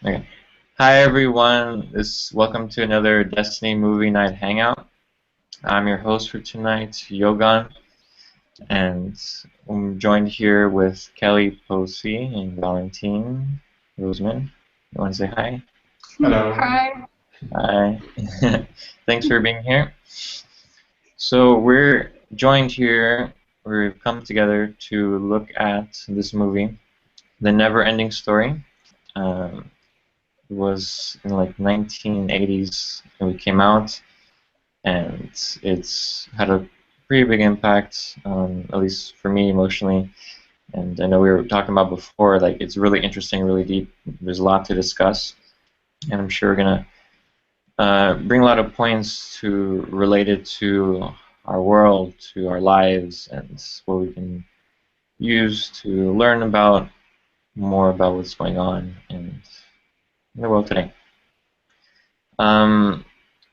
Okay. Hi everyone. Welcome to another Destiny Movie Night Hangout. I'm your host for tonight, Yogan, and I'm joined here with Kelly Posey and Valentine Roseman. You want to say hi? Hello. Hi. Hi. Thanks for being here. So we're joined here. We've come together to look at this movie, The NeverEnding Story. Um, it was in like 1980s when it came out, and it's had a pretty big impact, at least for me emotionally. And I know we were talking about before, like it's really interesting, really deep. There's a lot to discuss, and I'm sure we're gonna bring a lot of points to related to our world, to our lives, and what we can use to learn about more about what's going on in the world today. Um,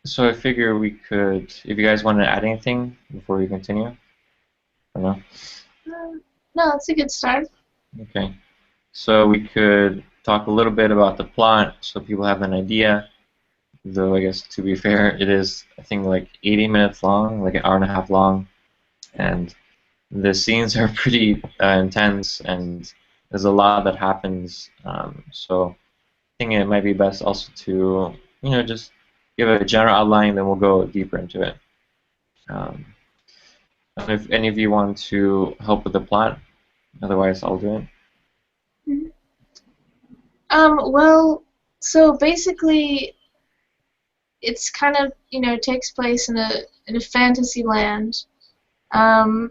so I figure we could, if you guys want to add anything before we continue, or no? No, that's a good start. Okay. So we could talk a little bit about the plot so people have an idea. Though I guess to be fair, it is I think like 80 minutes long, like an hour and a half long, and the scenes are pretty intense, and there's a lot that happens. So I think it might be best also to just give a general outline, then we'll go deeper into it. Um, and if any of you want to help with the plot, otherwise I'll do it. Mhm. Well, so basically, it's kind of takes place in a fantasy land. Um,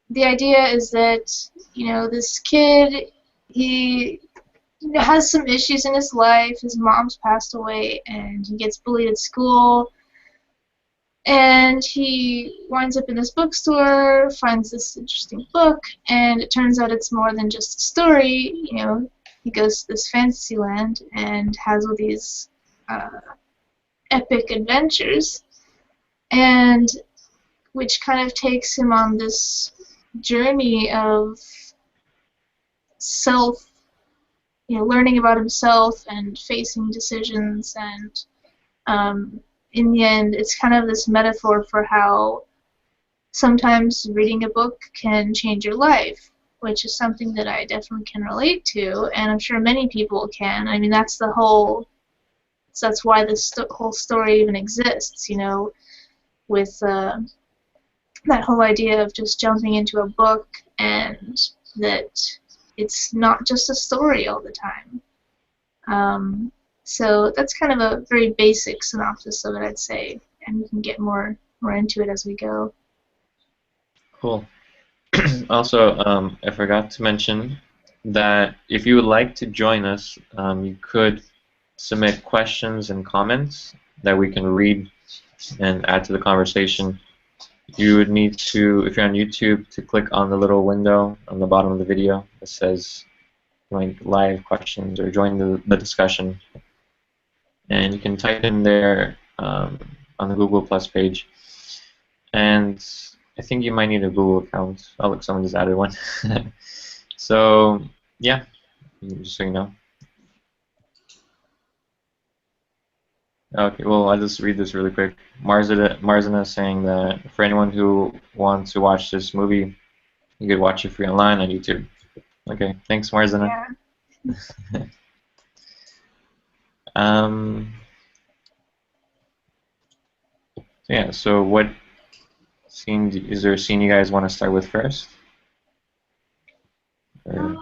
the idea is that this kid, he has some issues in his life. His mom's passed away, and he gets bullied at school. And he winds up in this bookstore, finds this interesting book, and it turns out it's more than just a story. He goes to this fantasy land and has all these uh, epic adventures, and which kind of takes him on this journey of self, learning about himself and facing decisions, and in the end, it's kind of this metaphor for how sometimes reading a book can change your life, which is something that I definitely can relate to, and I'm sure many people can. I mean, that's why this whole story even exists, with that whole idea of just jumping into a book and that it's not just a story all the time. So that's kind of a very basic synopsis of it, I'd say, and we can get more into it as we go. Cool. Also, I forgot to mention that if you would like to join us, you could submit questions and comments that we can read and add to the conversation. You would need to, if you're on YouTube, to click on the little window on the bottom of the video that says like live questions or join the discussion. And you can type in there on the Google Plus page. And I think you might need a Google account. Oh, look, someone just added one. So, yeah, just so you know. Okay, well, I'll just read this really quick. Marzana is saying that for anyone who wants to watch this movie, you could watch it free online on YouTube. Okay, thanks, Marzana. Yeah. um, yeah, so what scene, is there a scene you guys want to start with first? Or,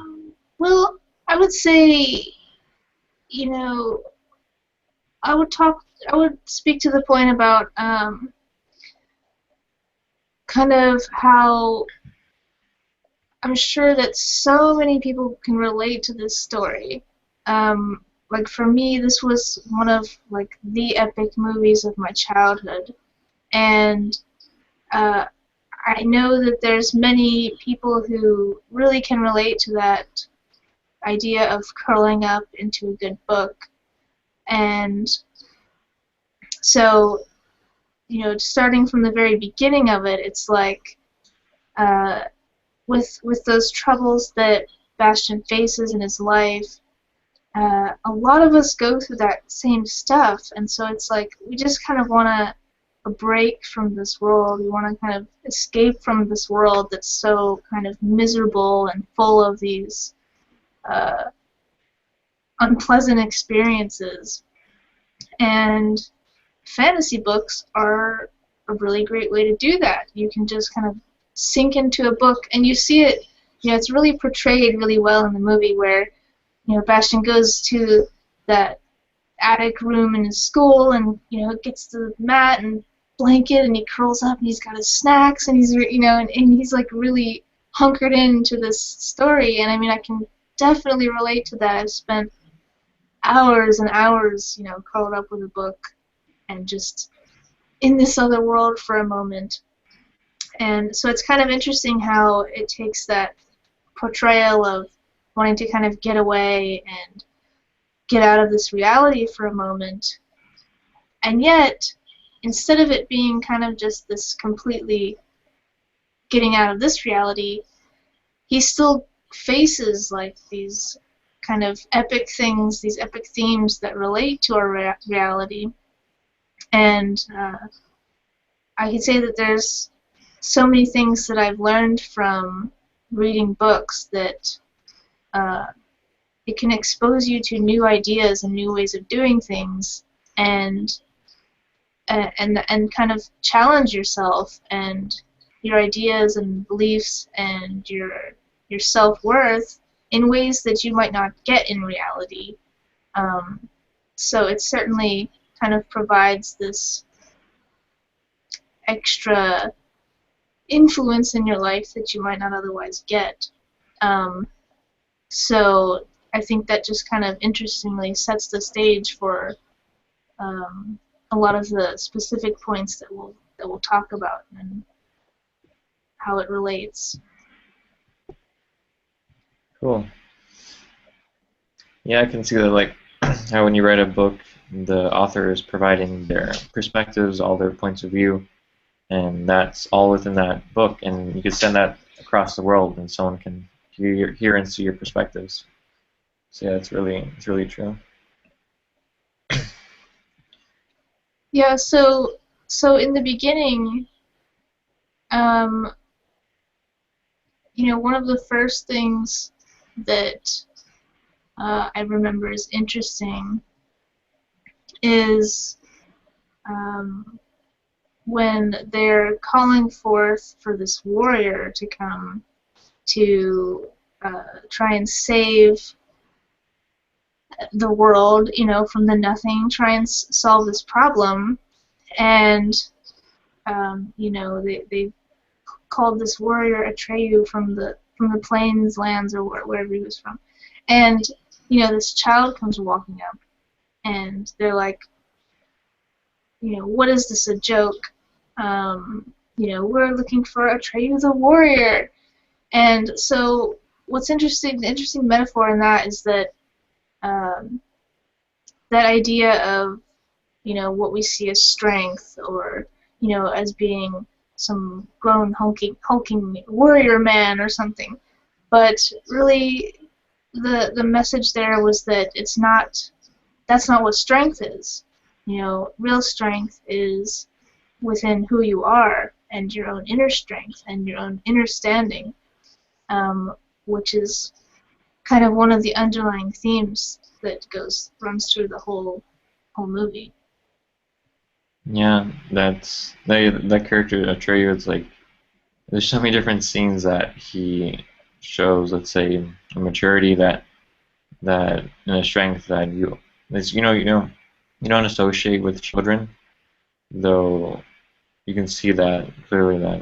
Well, I would say, you know, I would speak to the point about kind of how I'm sure that so many people can relate to this story. Like for me, this was one of like the epic movies of my childhood, and uh, I know that there's many people who really can relate to that idea of curling up into a good book. And so, starting from the very beginning of it, it's like uh, with those troubles that Bastion faces in his life, a lot of us go through that same stuff, and so it's like we just kind of want a break from this world. We want to kind of escape from this world that's so kind of miserable and full of these uh, unpleasant experiences. And fantasy books are a really great way to do that. You can just kind of sink into a book, and you see it. It's really portrayed really well in the movie where Bastian goes to that attic room in his school, and gets the mat and blanket, and he curls up, and he's got his snacks, and he's and he's like really hunkered into this story. And I mean, I can definitely relate to that. I've spent hours and hours, curled up with a book and just in this other world for a moment. And so it's kind of interesting how it takes that portrayal of wanting to kind of get away and get out of this reality for a moment, and yet instead of it being kind of just this completely getting out of this reality, he still faces like these kind of epic things, these epic themes that relate to our reality. And I can say that there's so many things that I've learned from reading books that it can expose you to new ideas and new ways of doing things, and kind of challenge yourself and your ideas and beliefs and your self-worth in ways that you might not get in reality. So it certainly kind of provides this extra influence in your life that you might not otherwise get. So I think that just kind of interestingly sets the stage for a lot of the specific points that we'll talk about and how it relates. Cool. Yeah, I can see that, like, how when you write a book, the author is providing their perspectives, all their points of view, and that's all within that book, and you can send that across the world, and someone can hear and see your perspectives. So yeah, it's really true. Yeah. So in the beginning, one of the first things that I remember is interesting is when they're calling forth for this warrior to come to try and save the world, from the nothing, try and solve this problem. And they called this warrior Atreyu from the plains lands or wherever he was from. And this child comes walking up, and they're like, what is this, a joke? We're looking for Atreyu the warrior. And so what's interesting, the interesting metaphor in that is that that idea of what we see as strength, or as being some grown hulking warrior man or something, but really the message there was that that's not what strength is. Real strength is within who you are and your own inner strength and your own inner standing, which is kind of one of the underlying themes that runs through the whole movie. Yeah, that character Atreyu. It's like there's so many different scenes that he shows. Let's say a maturity that and a strength that you don't associate with children, though you can see that clearly that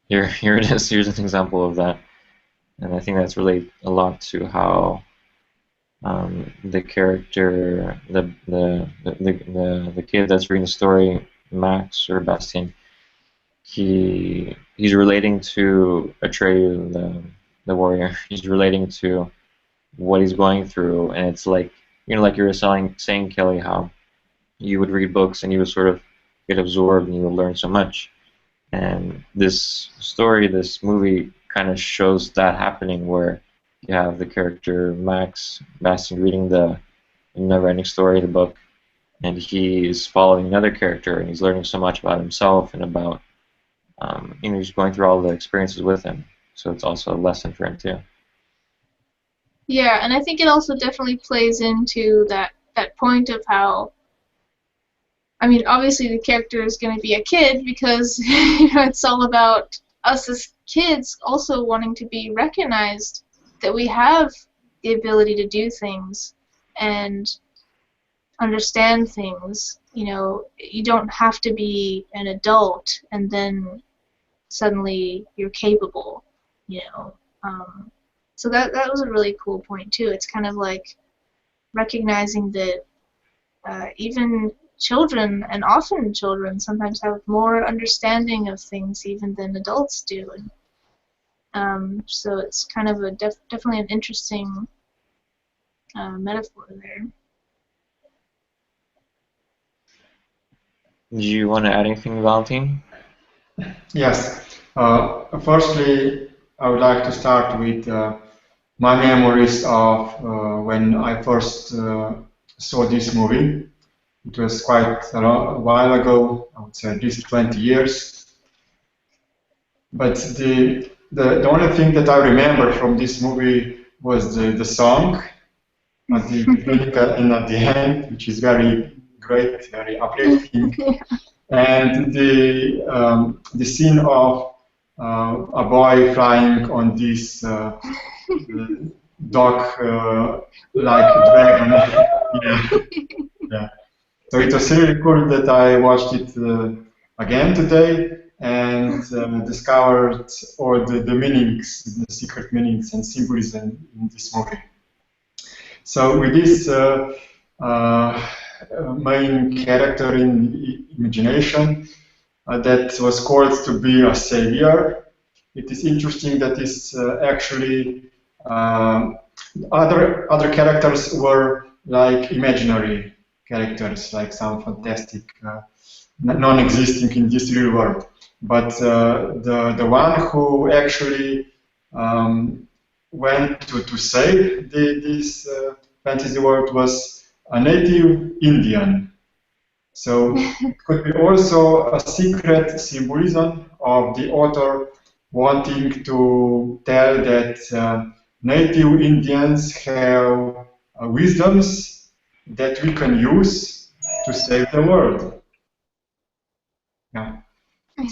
here it is. Here's an example of that, and I think that's relate a lot to how the character, the kid that's reading the story, Max or Bastien, he's relating to Atreyu, the warrior. He's relating to what he's going through, and it's like like you were saying, Kelly, how you would read books and you would sort of get absorbed and you would learn so much. And this story, this movie, kind of shows that happening where you have the character Max Bastin reading the NeverEnding Story, the book, and he's following another character, and he's learning so much about himself and about, he's going through all the experiences with him. So it's also a lesson for him too. Yeah, and I think it also definitely plays into that point of how, I mean, obviously the character is going to be a kid because it's all about us as kids also wanting to be recognized that we have the ability to do things and understand things. You don't have to be an adult and then suddenly you're capable. You know, so that was a really cool point too. It's kind of like recognizing that even children, and often children, sometimes have more understanding of things even than adults do. And so it's kind of definitely an interesting metaphor there. Do you want to add anything, Valentine? Yes. Firstly, I would like to start with my memories of when I first saw this movie. It was quite a while ago, I would say at least 20 years. But the only thing that I remember from this movie was the song at the beginning and at the end, which is very great, very uplifting. And the scene of a boy flying on this dog-like dragon. Yeah, yeah. So it was really cool that I watched it again today and discovered all the meanings, the secret meanings and symbolism in this movie. So with this main character in imagination that was called to be a savior, it is interesting that is actually other characters were like imaginary characters, like some fantastic, non-existing in this real world. But the one who actually went to save this fantasy world was a native Indian. So it could be also a secret symbolism of the author wanting to tell that native Indians have wisdoms that we can use to save the world. Yeah.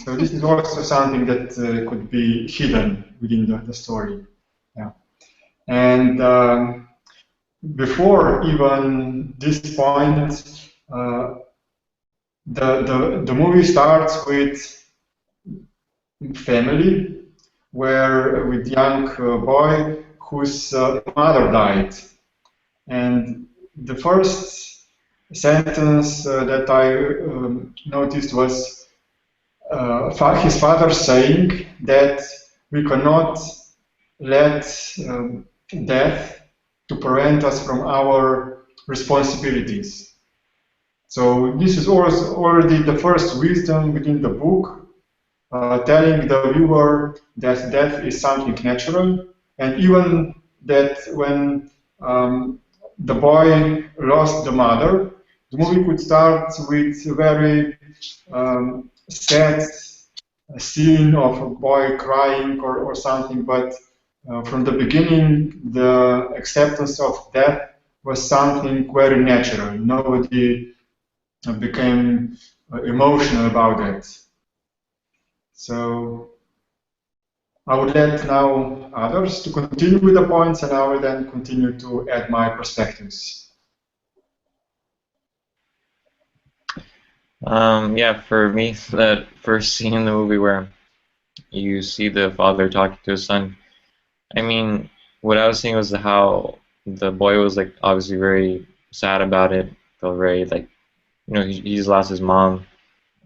So this is also something that could be hidden within the story. Yeah. And before even this point, the movie starts with family, where with young boy whose mother died, and the first sentence that I noticed was his father saying that we cannot let death to prevent us from our responsibilities. So this is also already the first wisdom within the book, telling the viewer that death is something natural, and even that when the boy lost the mother, the movie could start with a very sad scene of a boy crying or something, but from the beginning, the acceptance of death was something very natural. Nobody became emotional about it. So I would let now others to continue with the points, and I will then continue to add my perspectives. Yeah, for me, that first scene in the movie where you see the father talking to his son, I mean, what I was seeing was how the boy was like obviously very sad about it, felt very like, he's lost his mom,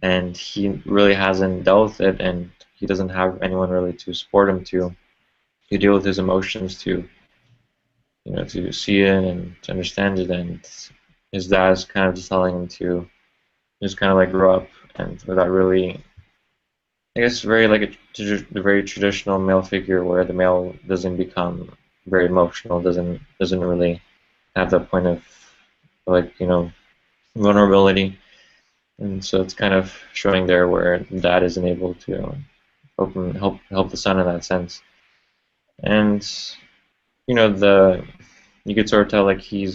and he really hasn't dealt with it, and he doesn't have anyone really to support him to deal with his emotions, to see it and to understand it, and his dad's kind of just telling him to just kind of like grow up, and without really, I guess, very like a very traditional male figure where the male doesn't become very emotional, doesn't really have that point of like, vulnerability. And so it's kind of showing there where dad isn't able to help the son in that sense. And the you could sort of tell like you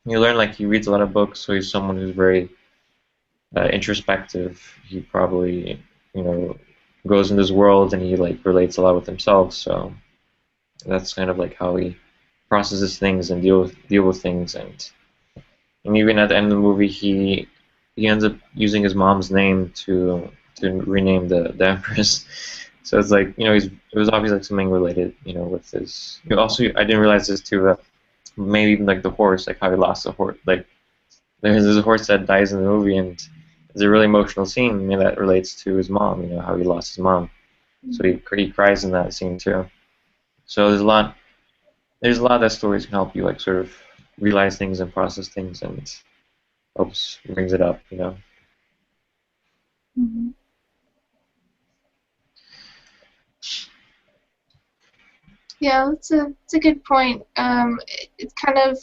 learn like he reads a lot of books, so he's someone who's very introspective. He probably goes in this world and he like relates a lot with himself. So that's kind of like how he processes things and deal with things. And even at the end of the movie, he ends up using his mom's name to rename the empress. So it's like it was obviously like something related with his. Also, I didn't realize this too. Maybe even like the horse, like how he lost the horse. Like there's a horse that dies in the movie, and it's a really emotional scene that relates to his mom. How he lost his mom. So he cries in that scene too. So there's a lot that stories can help you like sort of realize things and process things, and brings it up. Mm-hmm. Yeah, that's a good point. It's kind of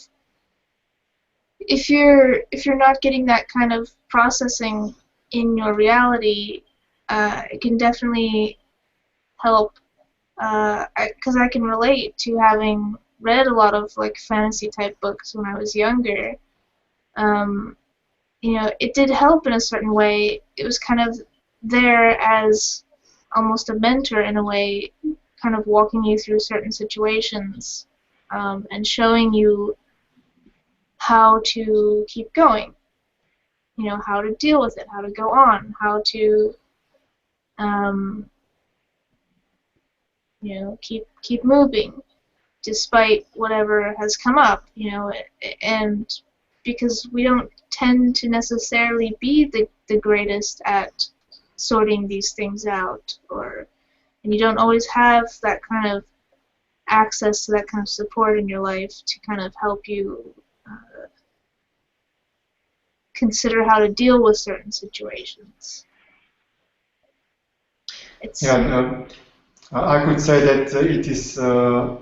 if you're not getting that kind of processing in your reality, it can definitely help. Because I can relate to having read a lot of like fantasy type books when I was younger. Um, it did help in a certain way. It was kind of there as almost a mentor in a way, kind of walking you through certain situations and showing you how to keep going. How to deal with it, how to go on, how to um, keep moving despite whatever has come up. And because we don't tend to necessarily be the greatest at sorting these things out, and you don't always have that kind of access to that kind of support in your life to kind of help you consider how to deal with certain situations. Yeah, I could say that it is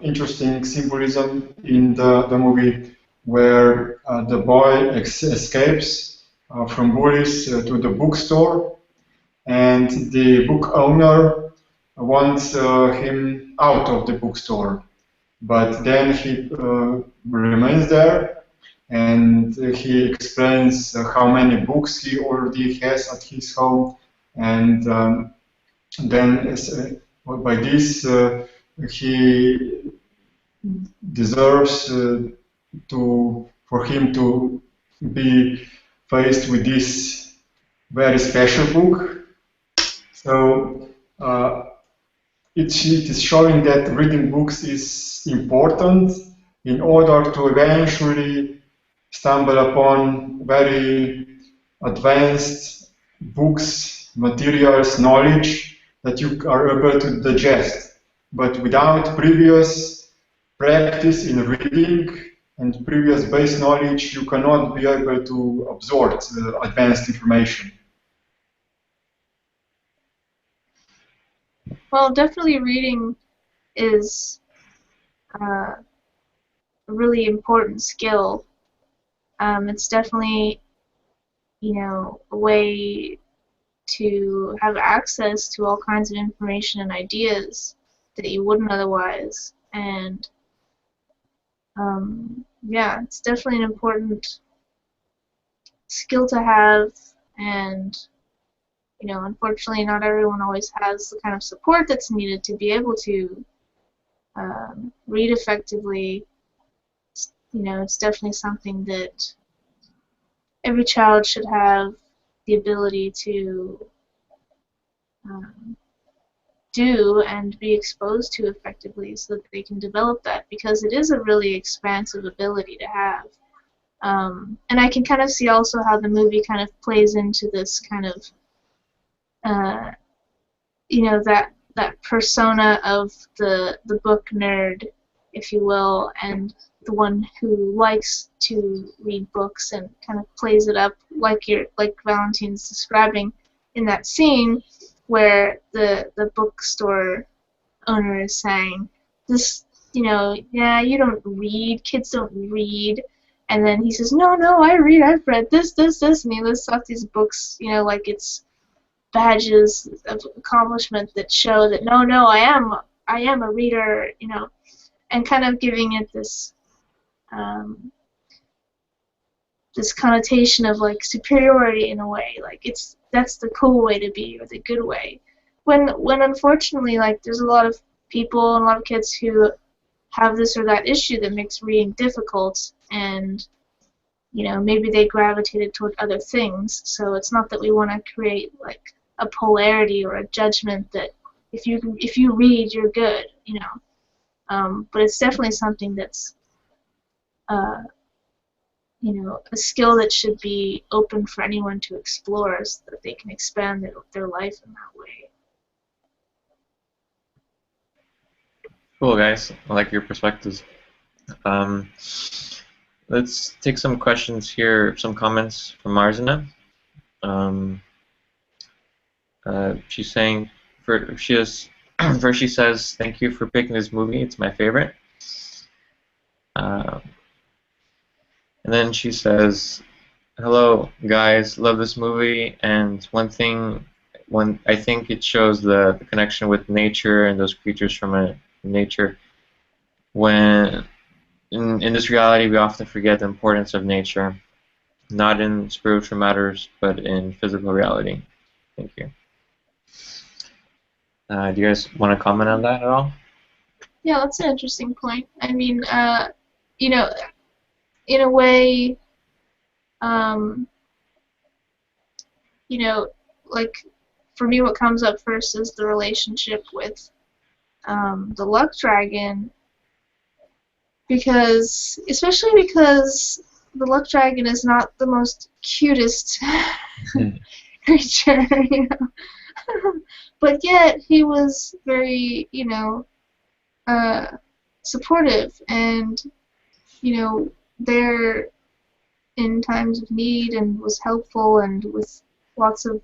interesting symbolism in the movie where the boy escapes from bullies to the bookstore, and the book owner wants him out of the bookstore. But then he remains there, and he explains how many books he already has at his home, and then by this he deserves to for him to be faced with this very special book. So it is showing that reading books is important in order to eventually stumble upon very advanced books, materials, knowledge that you are able to digest. But without previous practice in reading and previous base knowledge, you cannot be able to absorb advanced information. Well, definitely reading is a really important skill. It's definitely, a way to have access to all kinds of information and ideas that you wouldn't otherwise. And yeah, it's definitely an important skill to have. And unfortunately, not everyone always has the kind of support that's needed to be able to read effectively. It's definitely something that every child should have the ability to um, do and be exposed to effectively so that they can develop that, because it is a really expansive ability to have. And I can kind of see also how the movie kind of plays into this kind of, uh, that persona of the book nerd, if you will, and the one who likes to read books and kind of plays it up like Valentine's describing in that scene where the bookstore owner is saying, you know, yeah, you don't read, kids don't read. And then he says, no, no, I read, I've read this, this, this, and he lists off these books, you know, like it's badges of accomplishment that show that no, no, I am a reader, you know, and kind of giving it this this connotation of like superiority in a way, like that's the cool way to be or the good way. When unfortunately, like there's a lot of people and a lot of kids who have this or that issue that makes reading difficult, and you know, maybe they gravitated toward other things. So it's not that we want to create like a polarity or a judgment that if you read, you're good, you know. But it's definitely something that's uh, you know, a skill that should be open for anyone to explore so that they can expand their life in that way. Cool, guys. I like your perspectives. Let's take some questions here, some comments from Marzina. She's saying, first she says, thank you for picking this movie. It's my favorite. And then she says, hello, guys. Love this movie. And one thing, I think it shows the connection with nature and those creatures from nature. When in this reality, we often forget the importance of nature, not in spiritual matters, but in physical reality. Thank you. Do you guys want to comment on that at all? Yeah, that's an interesting point. I mean, you know, in a way, you know, like for me, what comes up first is the relationship with the luck dragon, especially because the luck dragon is not the most cutest creature, you know. But yet he was very, you know, supportive, and you know, there in times of need, and was helpful, and with lots of,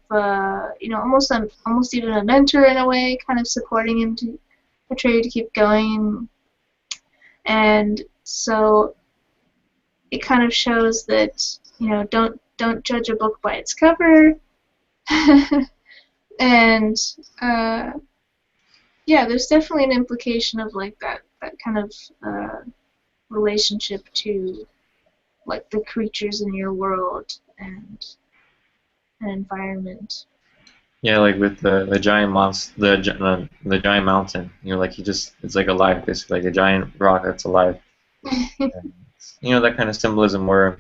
you know, almost even a mentor in a way, kind of supporting him to portray to keep going. And so it kind of shows that, you know, don't judge a book by its cover. And yeah, there's definitely an implication of like that kind of relationship to like the creatures in your world and an environment. Yeah, like with the giant monster, the giant mountain. You know, like it's like alive, basically, like a giant rock that's alive. And, you know, that kind of symbolism where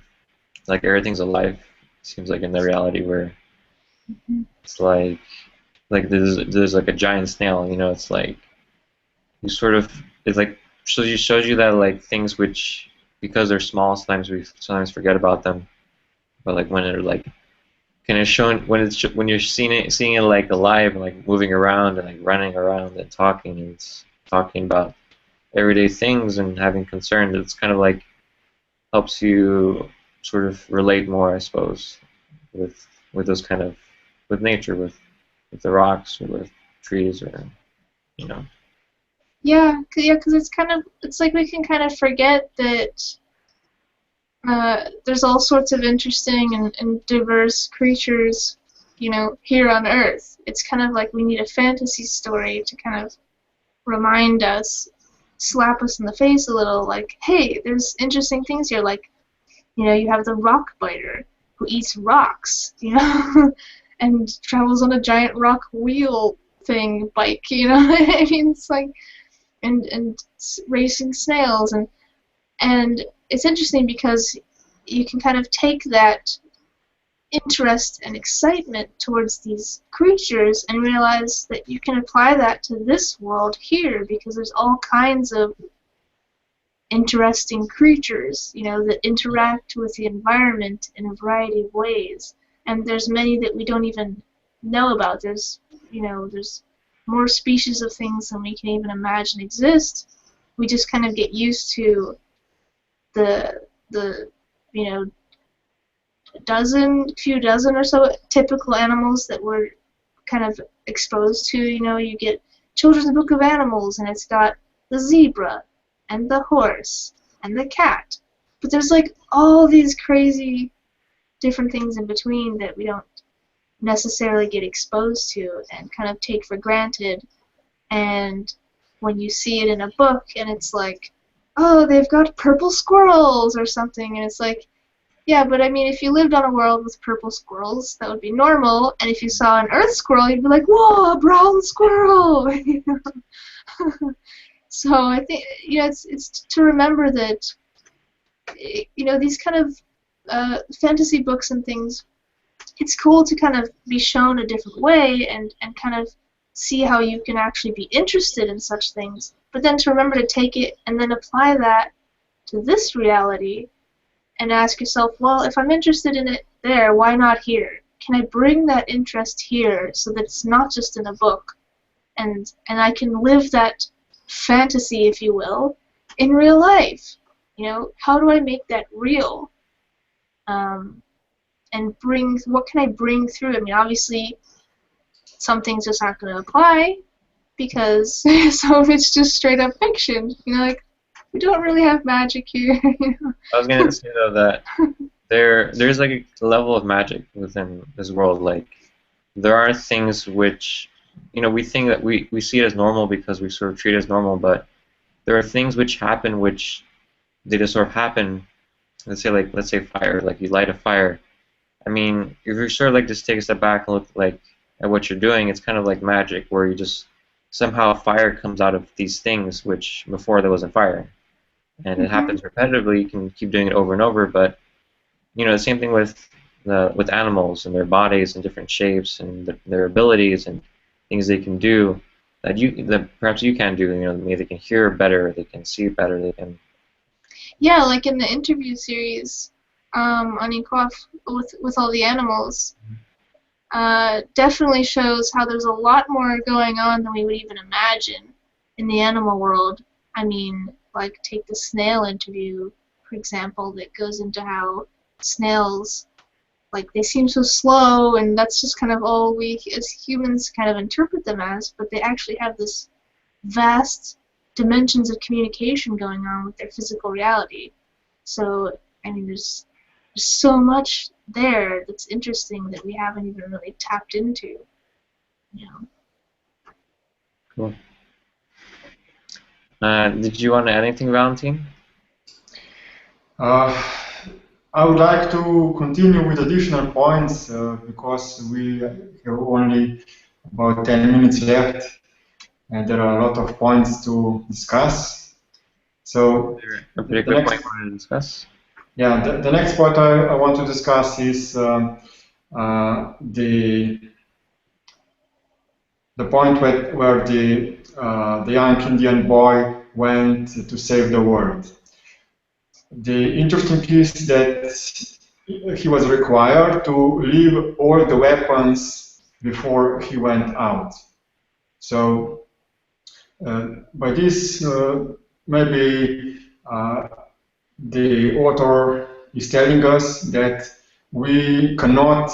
like everything's alive. Seems like in the reality where it's like there's like a giant snail. You know, it's like you sort of it's like shows you that like things which because they're small, sometimes we forget about them. But like when they're like kind of shown when you're seeing it like alive and like moving around and like running around and it's talking about everyday things and having concerns. It's kind of like helps you sort of relate more, I suppose, with those kind of with nature, with the rocks or with trees or you know. Yeah, because it's like we can kind of forget that there's all sorts of interesting and diverse creatures, you know, here on Earth. It's kind of like we need a fantasy story to kind of remind us, slap us in the face a little, like, hey, there's interesting things here. Like, you know, you have the rock biter who eats rocks, you know, and travels on a giant rock wheel thing bike, you know. I mean, it's like, and racing snails, and it's interesting because you can kind of take that interest and excitement towards these creatures and realize that you can apply that to this world here, because there's all kinds of interesting creatures, you know, that interact with the environment in a variety of ways. And there's many that we don't even know about. There's, you know, there's more species of things than we can even imagine exist. We just kind of get used to the you know, few dozen or so typical animals that we're kind of exposed to. You know, you get Children's Book of Animals, and it's got the zebra, and the horse and the cat. But there's like all these crazy different things in between that we don't necessarily get exposed to and kind of take for granted. And when you see it in a book and it's like, oh, they've got purple squirrels or something, and it's like, yeah, but I mean, if you lived on a world with purple squirrels, that would be normal, and if you saw an earth squirrel, you'd be like, whoa, a brown squirrel! So I think, it's to remember that, these kind of fantasy books and things, it's cool to kind of be shown a different way and kind of see how you can actually be interested in such things, but then to remember to take it and then apply that to this reality and ask yourself, well, if I'm interested in it there, why not here? Can I bring that interest here so that it's not just in a book, and I can live that fantasy, if you will, in real life? How do I make that real? And what can I bring through? I mean, obviously, some things just aren't going to apply because some of it's just straight up fiction. Like, we don't really have magic here. I was gonna say though that there's like a level of magic within this world. Like, there are things which we think that we see it as normal because we sort of treat it as normal, but there are things which happen which they just sort of happen. Let's say fire. Like, you light a fire. I mean, if you sort of like just take a step back and look like at what you're doing, it's kind of like magic, where you just somehow fire comes out of these things which before there wasn't fire, and it happens repetitively. You can keep doing it over and over, but the same thing with animals and their bodies and different shapes and their abilities and things they can do that perhaps you can't do. Maybe they can hear better, they can see better, they can. Yeah, like in the interview series on Inkoff with all the animals, definitely shows how there's a lot more going on than we would even imagine in the animal world. I mean, like, take the snail interview, for example, that goes into how snails, like, they seem so slow, and that's just kind of all we as humans kind of interpret them as, but they actually have this vast dimensions of communication going on with their physical reality. So, I mean, there's so much there that's interesting that we haven't even really tapped into. Cool. Did you want to add anything, Valentine? I would like to continue with additional points because we have only about 10 minutes left and there are a lot of points to discuss. So, a particular point you want to discuss? Yeah, the next point I want to discuss is the point where the young Indian boy went to save the world. The interesting piece that he was required to leave all the weapons before he went out. So by this, maybe the author is telling us that we cannot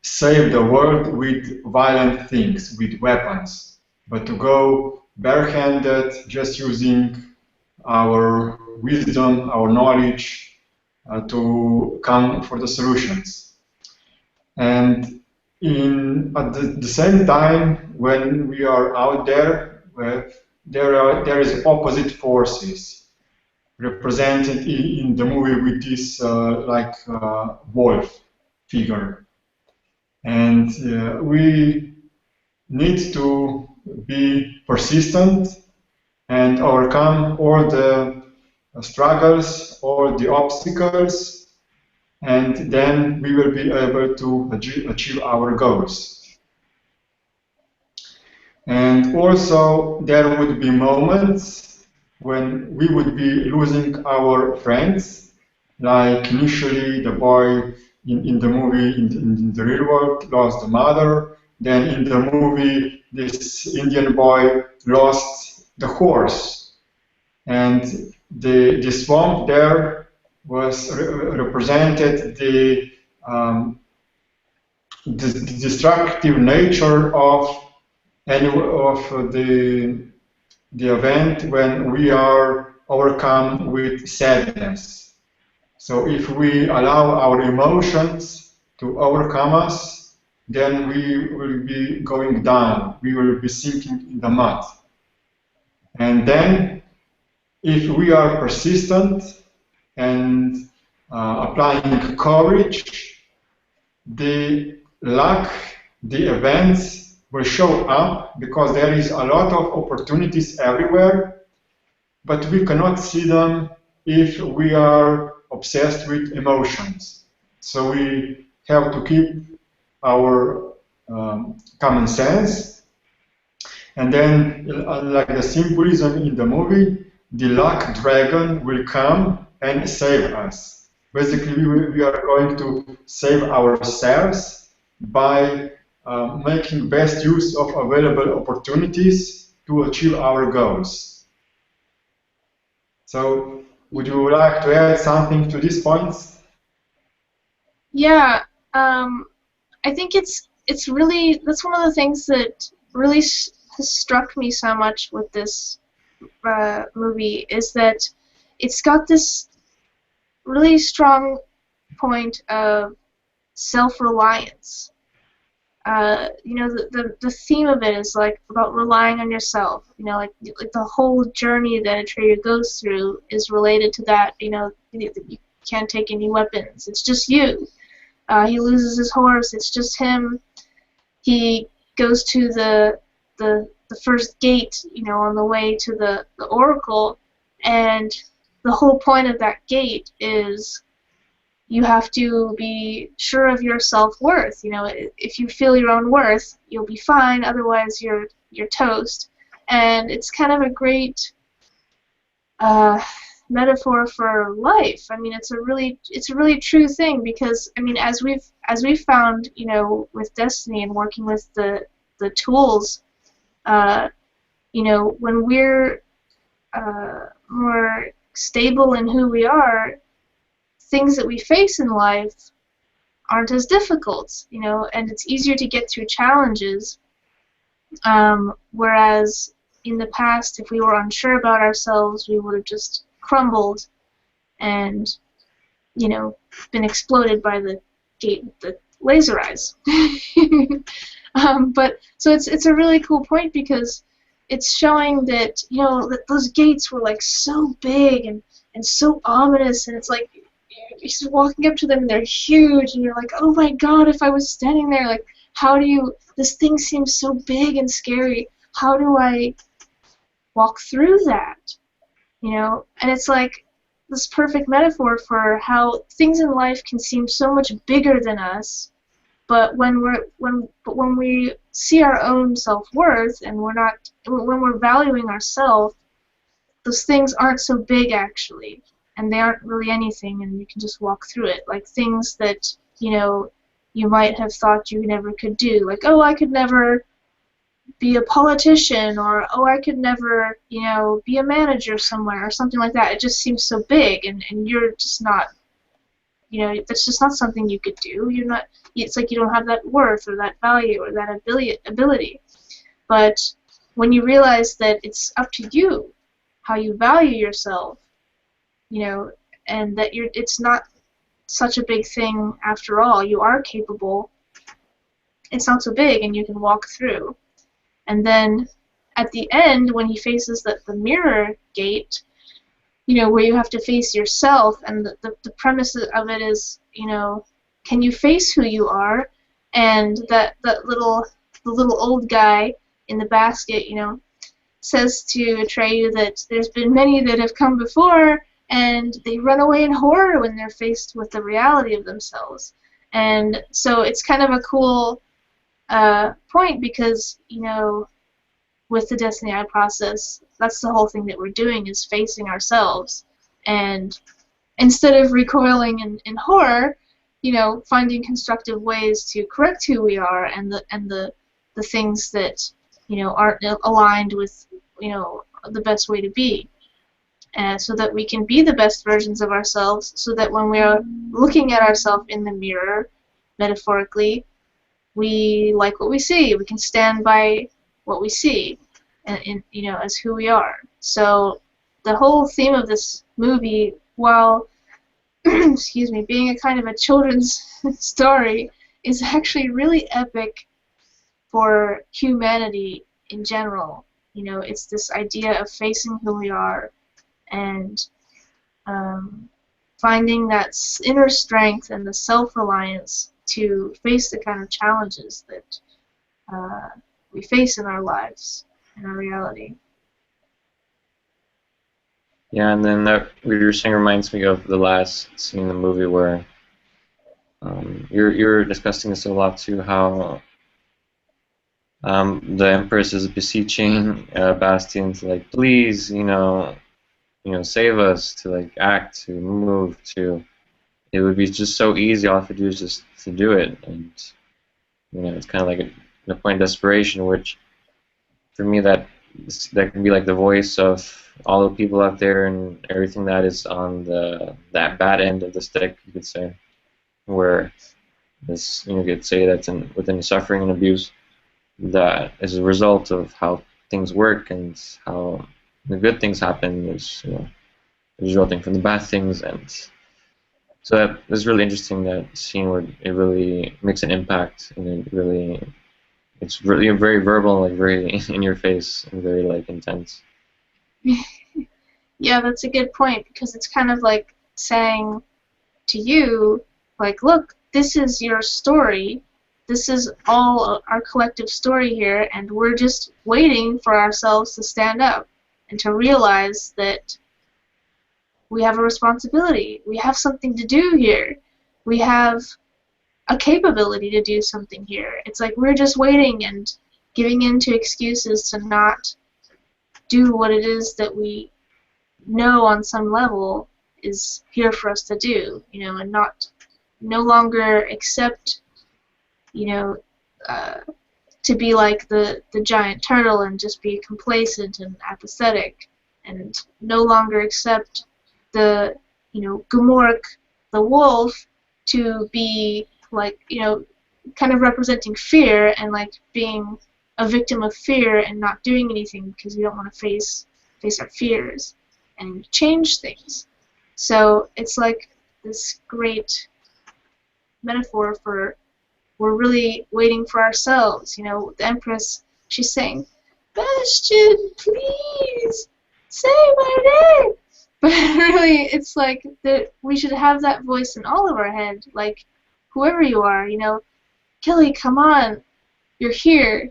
save the world with violent things, with weapons, but to go barehanded, just using our wisdom, our knowledge to come for the solutions. And at the same time, when we are out there, there is opposite forces represented in the movie with this wolf figure. And we need to be persistent and overcome all the struggles, all the obstacles, and then we will be able to achieve our goals. And also there would be moments when we would be losing our friends, like initially the boy in the movie, in the real world, lost the mother. Then in the movie, this Indian boy lost the horse. And the swamp there was represented the destructive nature of the event when we are overcome with sadness. So if we allow our emotions to overcome us, then we will be going down. We will be sinking in the mud. And then, if we are persistent and applying courage, the luck, the events will show up because there is a lot of opportunities everywhere, but we cannot see them if we are obsessed with emotions. So we have to keep our common sense. And then, like the symbolism in the movie, the luck dragon will come and save us. Basically, we are going to save ourselves by making best use of available opportunities to achieve our goals. So, would you like to add something to these points? Yeah, I think it's really, that's one of the things that really has struck me so much with this movie, is that it's got this really strong point of self-reliance. You know, the theme of it is like about relying on yourself. You know, like the whole journey that Atreyu goes through is related to that. You know, you can't take any weapons. It's just you. He loses his horse. It's just him. He goes to the first gate, you know, on the way to the oracle, and the whole point of that gate is you have to be sure of your self-worth. You know, if you feel your own worth, you'll be fine. Otherwise, you're toast. And it's kind of a great metaphor for life. I mean, it's a really true thing, because I mean, as we've found, you know, with Destiny and working with the tools, you know, when we're more stable in who we are, things that we face in life aren't as difficult, you know, and it's easier to get through challenges. Whereas in the past, if we were unsure about ourselves, we would have just crumbled and, you know, been exploded by the laser eyes. But so it's a really cool point, because it's showing that, you know, that those gates were like so big and so ominous, and it's like you're just walking up to them and they're huge, and you're like, oh my god, if I was standing there, like, how do you, this thing seems so big and scary, how do I walk through that? You know, and it's like this perfect metaphor for how things in life can seem so much bigger than us, but when we see our own self-worth, and when we're valuing ourselves, those things aren't so big actually, and they aren't really anything, and you can just walk through it. Like things that, you know, you might have thought you never could do, like, oh, I could never be a politician, or oh, I could never, you know, be a manager somewhere, or something like that. It just seems so big, and you're just not, you know, that's just not something you could do. You're not, it's like you don't have that worth or that value or that ability. But when you realize that it's up to you how you value yourself, you know, and that it's not such a big thing after all. You are capable. It's not so big, and you can walk through. And then at the end, when he faces the mirror gate, you know, where you have to face yourself, and the premise of it is, you know, can you face who you are? And the little old guy in the basket, you know, says to Atreyu that there's been many that have come before, and they run away in horror when they're faced with the reality of themselves. And so it's kind of a cool point, because, you know, with the Destiny I process, that's the whole thing that we're doing, is facing ourselves. And instead of recoiling in horror, you know, finding constructive ways to correct who we are, and the things that, you know, aren't aligned with, you know, the best way to be. So that we can be the best versions of ourselves, so that when we are looking at ourselves in the mirror, metaphorically, we like what we see. We can stand by what we see, and you know, as who we are. So the whole theme of this movie, while excuse me, being a kind of a children's story, is actually really epic for humanity in general. You know, it's this idea of facing who we are and finding that inner strength and the self-reliance to face the kind of challenges that we face in our lives, in our reality. Yeah, and then that what you're saying reminds me of the last scene in the movie where you're discussing this a lot too, how the Empress is beseeching Bastian to like, please, save us, to like act, to move, to. It would be just so easy. All I have to do is just to do it, and it's kind of like a point of desperation, which for me that can be like the voice of all the people out there and everything that is on that bad end of the stick, you could say, where this you could say that's within suffering and abuse that is a result of how things work and how the good things happen is resulting from the bad things. And so that is really interesting, that scene where it really makes an impact, and it's really very verbal, like very in your face and very like intense. Yeah, that's a good point, because it's kind of like saying to you, like, look, this is your story. This is all our collective story here, and we're just waiting for ourselves to stand up and to realize that we have a responsibility. We have something to do here. We have a capability to do something here. It's like we're just waiting and giving in to excuses to not do what it is that we know on some level is here for us to do, and no longer accept, to be like the giant turtle and just be complacent and apathetic, and no longer accept the, Gmork, the wolf, to be like, kind of representing fear and like being a victim of fear and not doing anything because we don't want to face our fears and change things. So it's like this great metaphor for we're really waiting for ourselves. The Empress, she's saying, Bastion, please, say my name. But really, it's like that we should have that voice in all of our head, like whoever you are, Kelly, come on, you're here.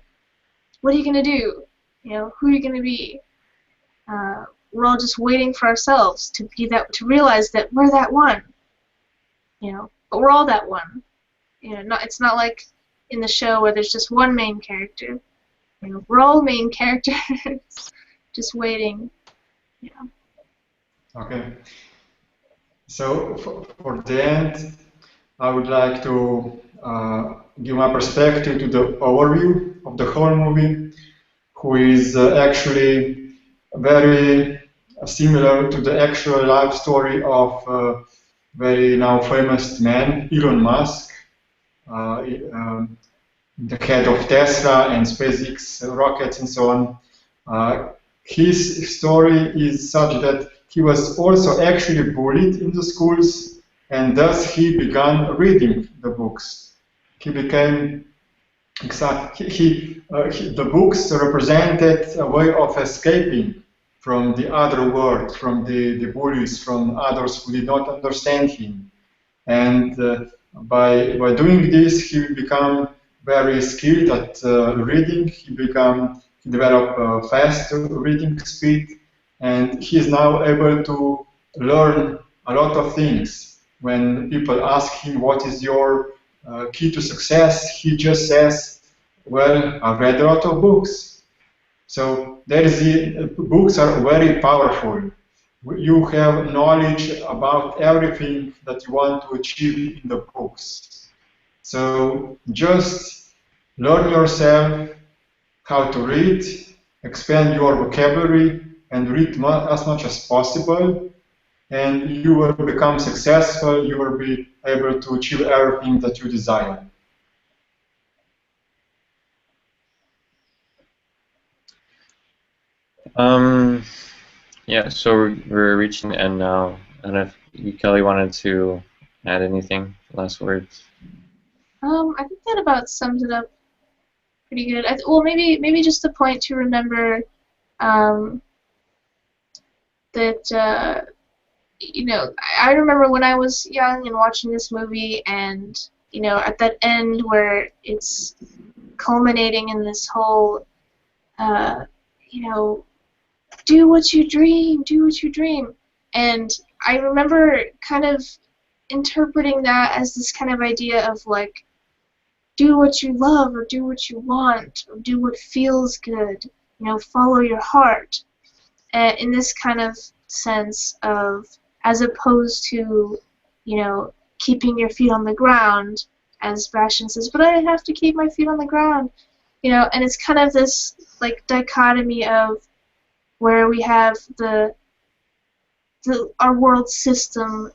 What are you gonna do? Who are you gonna be? We're all just waiting for ourselves to be that, to realize that we're that one. But we're all that one. It's not like in the show where there's just one main character. We're all main characters, just waiting. Okay. So for the end, I would like to give my perspective to the overview of the whole movie, who is actually very similar to the actual life story of very now famous man, Elon Musk, the head of Tesla and SpaceX rockets and so on. His story is such that he was also actually bullied in the schools, and thus he began reading the books. He became the books represented a way of escaping from the other world, from the bullies, from others who did not understand him. And by doing this, he became very skilled at reading. He developed fast reading speed, and he is now able to learn a lot of things. When people ask him what is your key to success, he just says, well, I've read a lot of books. So books are very powerful. You have knowledge about everything that you want to achieve in the books. So just learn yourself how to read, expand your vocabulary, and read as much as possible, and you will become successful. You will be able to achieve everything that you desire. Yeah, so we're reaching the end now. I don't know if you, Kelly, wanted to add anything, last words. I think that about sums it up pretty good. Well, maybe just a point to remember um, that I remember when I was young and watching this movie, and at that end where it's culminating in this whole uh, you know do what you dream, and I remember kind of interpreting that as this kind of idea of like do what you love or do what you want or do what feels good, follow your heart, in this kind of sense of as opposed to, keeping your feet on the ground, as Bastion says, but I have to keep my feet on the ground, and it's kind of this like dichotomy of where we have our world system,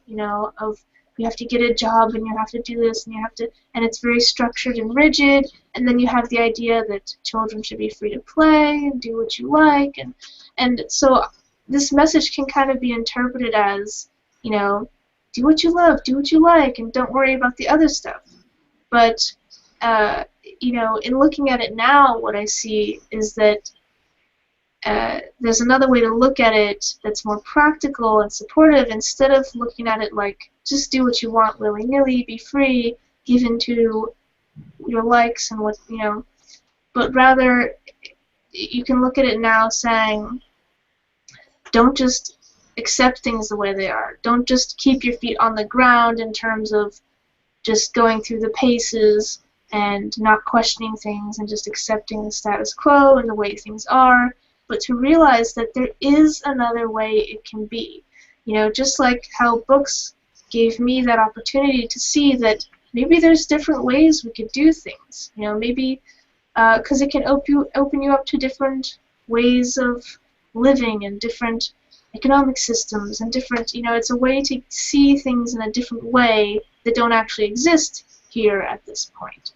of you have to get a job and you have to do this and you have to, and it's very structured and rigid, and then you have the idea that children should be free to play and do what you like, and so this message can kind of be interpreted as, do what you love, do what you like, and don't worry about the other stuff. But in looking at it now, what I see is that there's another way to look at it that's more practical and supportive, instead of looking at it like just do what you want willy-nilly, be free, give into your likes and what, but rather you can look at it now saying don't just accept things the way they are. Don't just keep your feet on the ground in terms of just going through the paces and not questioning things and just accepting the status quo and the way things are, but to realize that there is another way it can be. Just like how books gave me that opportunity to see that maybe there's different ways we could do things. Maybe because it can open you up to different ways of living and different economic systems and different, it's a way to see things in a different way that don't actually exist here at this point.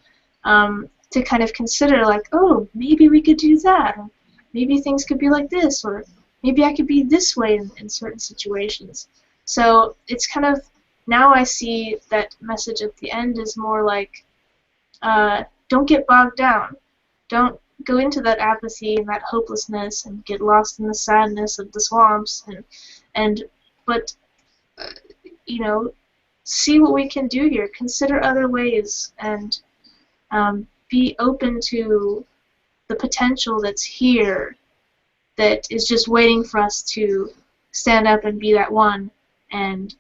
To kind of consider like, oh, maybe we could do that, or maybe things could be like this, or maybe I could be this way in certain situations. So it's kind of, now I see that message at the end is more like, don't get bogged down. Don't go into that apathy and that hopelessness and get lost in the sadness of the swamps, but uh, see what we can do here. Consider other ways and be open to the potential that's here, that is just waiting for us to stand up and be that one and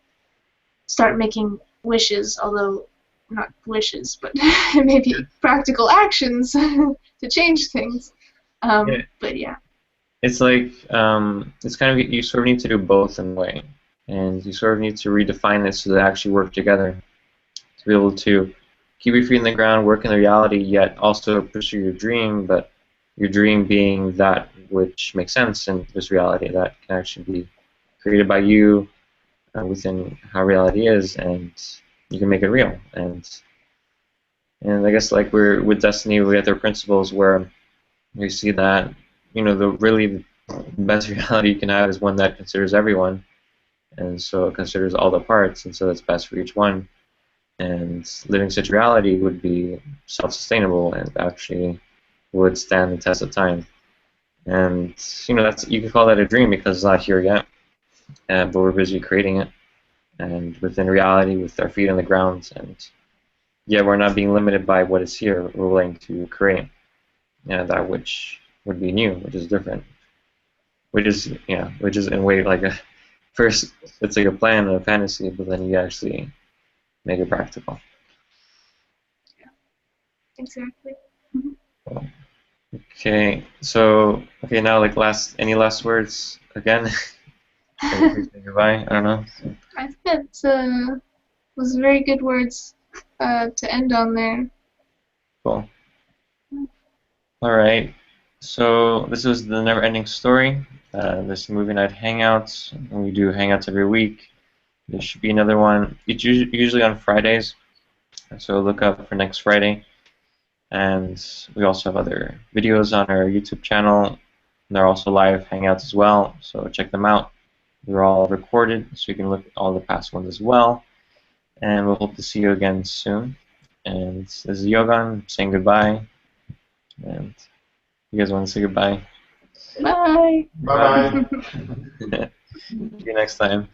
start making wishes, although not wishes, but maybe practical actions to change things. Yeah. But yeah. It's like it's kind of, you sort of need to do both in a way, and you sort of need to redefine it so they actually work together to be able to keep your feet in the ground, work in the reality, yet also pursue your dream, but your dream being that which makes sense in this reality that can actually be created by you within how reality is, and you can make it real. And I guess like we're with Destiny, we have their principles where we see that the really best reality you can have is one that considers everyone, and so it considers all the parts, and so that's best for each one. And living such reality would be self-sustainable and actually would stand the test of time. And that's, you could call that a dream because it's not here yet, but we're busy creating it, and within reality, with our feet on the ground, and yeah, we're not being limited by what is here. We're willing to create that which would be new, which is different, which is in a way like a first it's like a plan and a fantasy, but then you actually make it practical. Yeah, exactly. Cool. Okay, so now like any last words again? Say goodbye. I don't know. I think that was very good words to end on there. Cool. All right. So this was the Never-Ending Story. This movie night hangouts. And we do hangouts every week. There should be another one. It's usually on Fridays, so look up for next Friday. And we also have other videos on our YouTube channel. They're also live hangouts as well, so check them out. They're all recorded, so you can look at all the past ones as well. And we'll hope to see you again soon. And this is Yogan saying goodbye. And you guys want to say goodbye? Bye. Bye bye. See you next time.